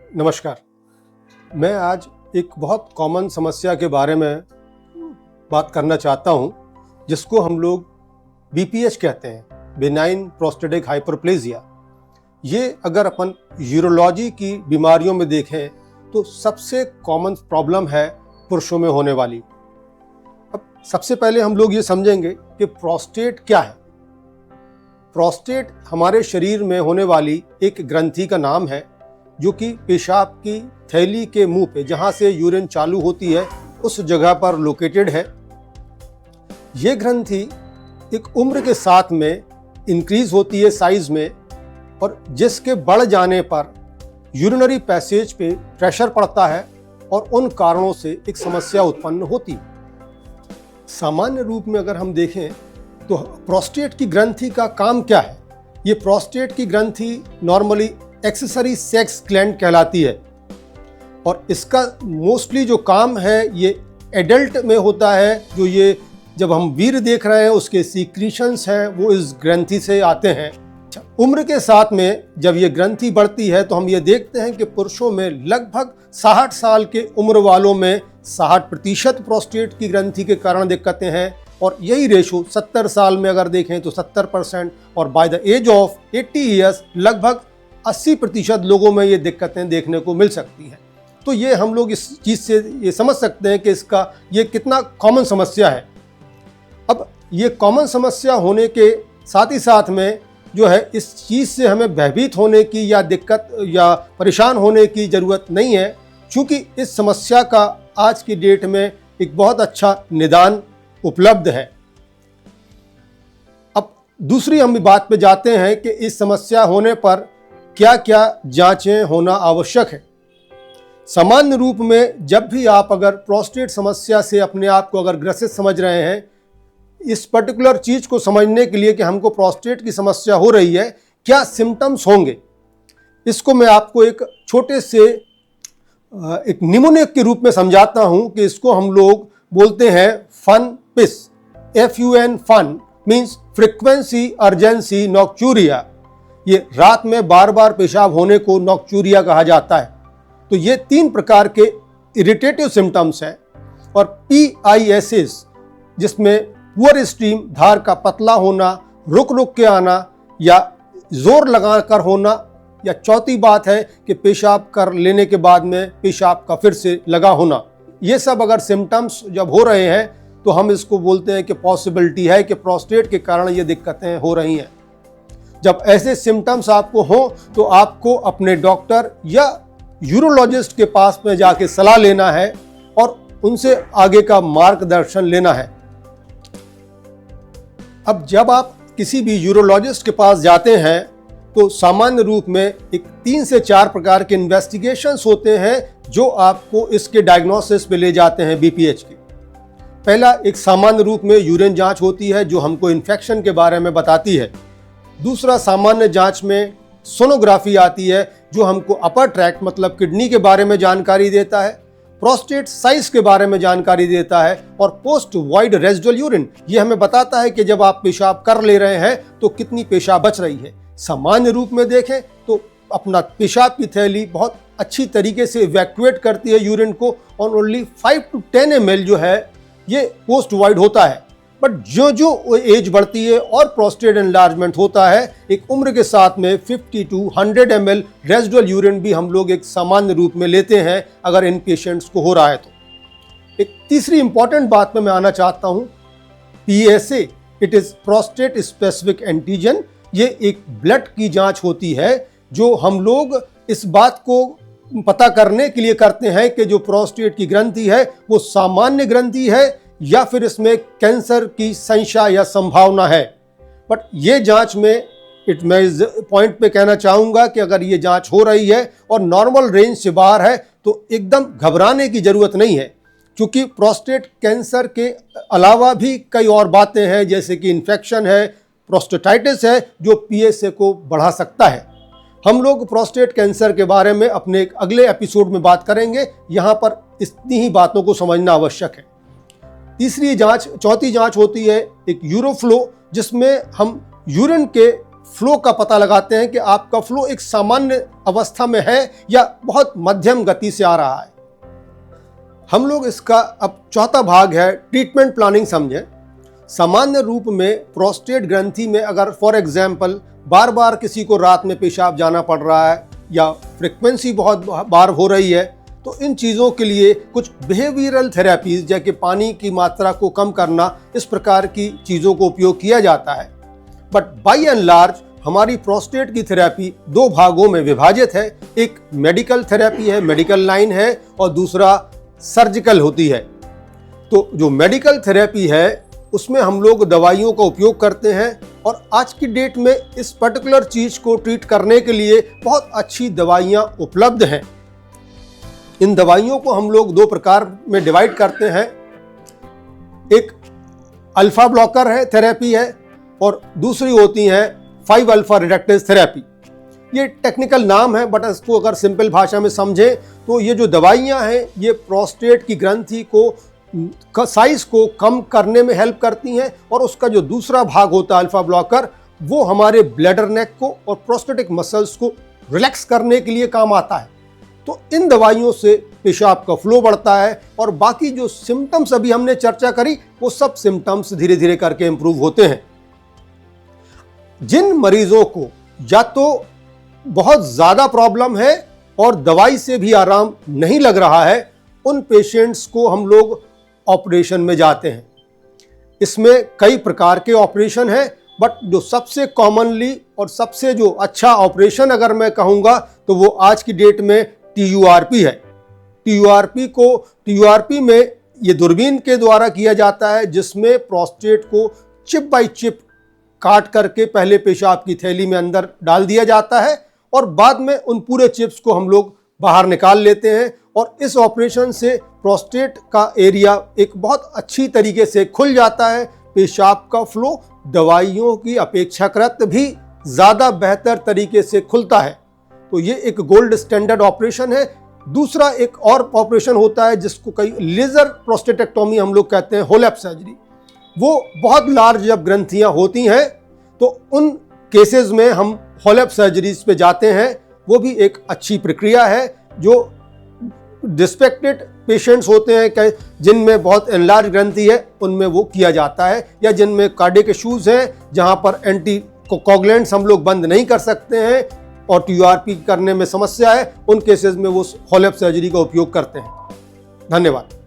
नमस्कार। मैं आज एक बहुत कॉमन समस्या के बारे में बात करना चाहता हूं, जिसको हम लोग बीपीएच कहते हैं, बेनाइन प्रोस्टेटिक हाइपरप्लेजिया। ये अगर अपन यूरोलॉजी की बीमारियों में देखें तो सबसे कॉमन प्रॉब्लम है पुरुषों में होने वाली। अब सबसे पहले हम लोग ये समझेंगे कि प्रोस्टेट क्या है। प्रोस्टेट हमारे शरीर में होने वाली एक ग्रंथि का नाम है, जो कि पेशाब की थैली के मुंह पे, जहाँ से यूरिन चालू होती है, उस जगह पर लोकेटेड है। ये ग्रंथि एक उम्र के साथ में इंक्रीज होती है साइज में, और जिसके बढ़ जाने पर यूरिनरी पैसेज पे प्रेशर पड़ता है और उन कारणों से एक समस्या उत्पन्न होती है। सामान्य रूप में अगर हम देखें तो प्रोस्टेट की ग्रंथि का काम क्या है। ये प्रोस्टेट की ग्रंथि नॉर्मली एक्सेसरी सेक्स ग्लैंड कहलाती है, और इसका मोस्टली जो काम है ये एडल्ट में होता है। जो ये जब हम वीर्य देख रहे हैं उसके सीक्रीशंस हैं वो इस ग्रंथि से आते हैं। उम्र के साथ में जब ये ग्रंथि बढ़ती है तो हम ये देखते हैं कि पुरुषों में लगभग 60 साल के उम्र वालों में 60% प्रोस्टेट की ग्रंथि के कारण दिक्कतें हैं, और यही रेशो 70 साल में अगर देखें तो 70%, और by the age of 80 years लगभग 80% लोगों में ये दिक्कतें देखने को मिल सकती हैं। तो ये हम लोग इस चीज़ से ये समझ सकते हैं कि इसका ये कितना कॉमन समस्या है। अब ये कॉमन समस्या होने के साथ ही साथ में जो है, इस चीज़ से हमें भयभीत होने की या दिक्कत या परेशान होने की ज़रूरत नहीं है, क्योंकि इस समस्या का आज की डेट में एक बहुत अच्छा निदान उपलब्ध है। अब दूसरी हम बात पे जाते हैं कि इस समस्या होने पर क्या क्या जांचें होना आवश्यक है। सामान्य रूप में जब भी आप अगर प्रोस्टेट समस्या से अपने आप को अगर ग्रसित समझ रहे हैं, इस पर्टिकुलर चीज़ को समझने के लिए कि हमको प्रोस्टेट की समस्या हो रही है, क्या सिम्टम्स होंगे, इसको मैं आपको एक छोटे से एक निमोनिक के रूप में समझाता हूं कि इसको हम लोग बोलते हैं फन पिस। FUN fun means frequency urgency nocturia. ये रात में बार बार पेशाब होने को नॉक्चूरिया कहा जाता है। तो ये 3 प्रकार के इरिटेटिव सिम्टम्स हैं। और PISS, जिसमें पुअर स्ट्रीम, धार का पतला होना, रुक रुक के आना या जोर लगा कर होना, या चौथी बात है कि पेशाब कर लेने के बाद में पेशाब का फिर से लगा होना। ये सब अगर सिम्टम्स जब हो रहे हैं तो हम इसको बोलते हैं कि पॉसिबिलिटी है कि प्रोस्टेट के कारण ये दिक्कतें हो रही हैं। जब ऐसे सिम्टम्स आपको हों तो आपको अपने डॉक्टर या यूरोलॉजिस्ट के पास में जाके सलाह लेना है और उनसे आगे का मार्गदर्शन लेना है। अब जब आप किसी भी यूरोलॉजिस्ट के पास जाते हैं तो सामान्य रूप में एक 3 से 4 प्रकार के इन्वेस्टिगेशंस होते हैं जो आपको इसके डायग्नोसिस पे ले जाते हैं बीपीएच की। पहला एक सामान्य रूप में यूरिन जांच होती है जो हमको इन्फेक्शन के बारे में बताती है। दूसरा सामान्य जांच में सोनोग्राफी आती है जो हमको अपर ट्रैक्ट मतलब किडनी के बारे में जानकारी देता है, प्रोस्टेट साइज के बारे में जानकारी देता है, और पोस्ट वॉइड रेजिडुअल यूरिन ये हमें बताता है कि जब आप पेशाब कर ले रहे हैं तो कितनी पेशाब बच रही है। सामान्य रूप में देखें तो अपना पेशाब की थैली बहुत अच्छी तरीके से इवैक्यूएट करती है यूरिन को, और ओनली 5 to 10 ml जो है ये पोस्ट वॉइड होता है। बट जो जो एज बढ़ती है और प्रोस्टेट एनलार्जमेंट होता है, एक उम्र के साथ में 50 to 100 ml रेजिडुअल यूरिन भी हम लोग एक सामान्य रूप में लेते हैं अगर इन पेशेंट्स को हो रहा है तो। एक तीसरी इंपॉर्टेंट बात पे मैं आना चाहता हूँ, PSA, it is prostate specific antigen. ये एक ब्लड की जांच होती है जो हम लोग इस बात को पता करने के लिए करते हैं कि जो प्रोस्टेट की ग्रंथि है वो सामान्य ग्रंथि है या फिर इसमें कैंसर की संशय या संभावना है। बट ये जांच में मैं इस पॉइंट पे कहना चाहूँगा कि अगर ये जांच हो रही है और नॉर्मल रेंज से बाहर है तो एकदम घबराने की ज़रूरत नहीं है, क्योंकि प्रोस्टेट कैंसर के अलावा भी कई और बातें हैं, जैसे कि इन्फेक्शन है, प्रोस्टेटाइटिस है, जो PSA को बढ़ा सकता है। हम लोग प्रोस्टेट कैंसर के बारे में अपने एक अगले एपिसोड में बात करेंगे। यहाँ पर इतनी ही बातों को समझना आवश्यक है। चौथी जांच होती है एक यूरोफ्लो, जिसमें हम यूरिन के फ्लो का पता लगाते हैं कि आपका फ्लो एक सामान्य अवस्था में है या बहुत मध्यम गति से आ रहा है। हम लोग इसका अब चौथा भाग है ट्रीटमेंट प्लानिंग समझें। सामान्य रूप में प्रोस्टेट ग्रंथि में अगर फॉर एग्जांपल बार बार किसी को रात में पेशाब जाना पड़ रहा है या फ्रिक्वेंसी बहुत बार हो रही है, तो इन चीज़ों के लिए कुछ बिहेवियरल थेरेपीज जैसे पानी की मात्रा को कम करना, इस प्रकार की चीज़ों को उपयोग किया जाता है। बट बाय एंड लार्ज हमारी प्रोस्टेट की थेरेपी दो भागों में विभाजित है। एक मेडिकल थेरेपी है, मेडिकल लाइन है, और दूसरा सर्जिकल होती है। तो जो मेडिकल थेरेपी है उसमें हम लोग दवाइयों का उपयोग करते हैं, और आज की डेट में इस पर्टिकुलर चीज़ को ट्रीट करने के लिए बहुत अच्छी दवाइयाँ उपलब्ध हैं। इन दवाइयों को हम लोग दो प्रकार में डिवाइड करते हैं। एक अल्फा ब्लॉकर है थेरेपी है, और दूसरी होती है 5 अल्फा रिडक्टेज थेरेपी। ये टेक्निकल नाम है, बट इसको अगर सिंपल भाषा में समझें तो ये जो दवाइयाँ हैं ये प्रोस्टेट की ग्रंथि को साइज को कम करने में हेल्प करती हैं, और उसका जो दूसरा भाग होता है अल्फा ब्लॉकर, वो हमारे ब्लैडर नेक को और प्रोस्टेटिक मसल्स को रिलैक्स करने के लिए काम आता है। तो इन दवाइयों से पेशाब का फ्लो बढ़ता है, और बाकी जो सिम्टम्स अभी हमने चर्चा करी वो सब सिम्टम्स धीरे धीरे करके इम्प्रूव होते हैं। जिन मरीजों को या तो बहुत ज़्यादा प्रॉब्लम है और दवाई से भी आराम नहीं लग रहा है, उन पेशेंट्स को हम लोग ऑपरेशन में जाते हैं। इसमें कई प्रकार के ऑपरेशन हैं, बट जो सबसे कॉमनली और सबसे जो अच्छा ऑपरेशन अगर मैं कहूँगा तो वो आज की डेट में TURP है। TURP में ये दूरबीन के द्वारा किया जाता है, जिसमें प्रोस्टेट को चिप बाय चिप काट करके पहले पेशाब की थैली में अंदर डाल दिया जाता है, और बाद में उन पूरे चिप्स को हम लोग बाहर निकाल लेते हैं, और इस ऑपरेशन से प्रोस्टेट का एरिया एक बहुत अच्छी तरीके से खुल जाता है। पेशाब का फ्लो दवाइयों की अपेक्षाकृत भी ज़्यादा बेहतर तरीके से खुलता है। तो ये एक गोल्ड स्टैंडर्ड ऑपरेशन है। दूसरा एक और ऑपरेशन होता है जिसको कई लेज़र प्रोस्टेटेक्टोमी हम लोग कहते हैं, होलैप सर्जरी। वो बहुत लार्ज जब ग्रंथियाँ होती हैं तो उन केसेस में हम होलैप सर्जरीज पे जाते हैं। वो भी एक अच्छी प्रक्रिया है। जो डिस्पेक्टेड पेशेंट्स होते हैं जिनमें बहुत एनलार्ज ग्रंथि है, उनमें वो किया जाता है, या जिनमें कार्डियक इश्यूज हैं जहाँ पर एंटी कोगुलेंट्स हम लोग बंद नहीं कर सकते हैं और TURP करने में समस्या है, उन केसेस में वो होलैप सर्जरी का उपयोग करते हैं। धन्यवाद।